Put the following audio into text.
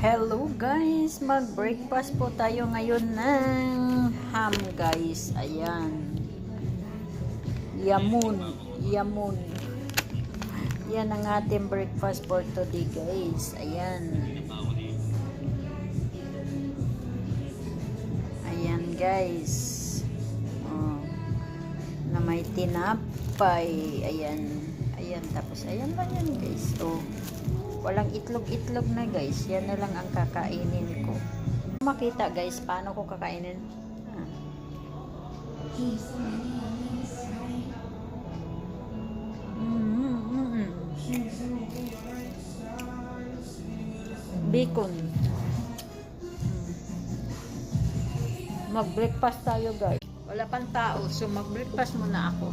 Hello guys, mag-breakfast po tayo ngayon ng ham guys. Ayan. Yamun. Yan ang ating breakfast for today guys. Ayan. Ayan guys. Oh, na may tinapay. Ayan. Tapos ayan lang yan guys. Oh. Walang itlog-itlog na guys. Yan na lang ang kakainin ko. Makita guys, paano ko kakainin? Bacon. Mag-breakfast tayo guys. Wala pang tao, so mag-breakfast muna ako.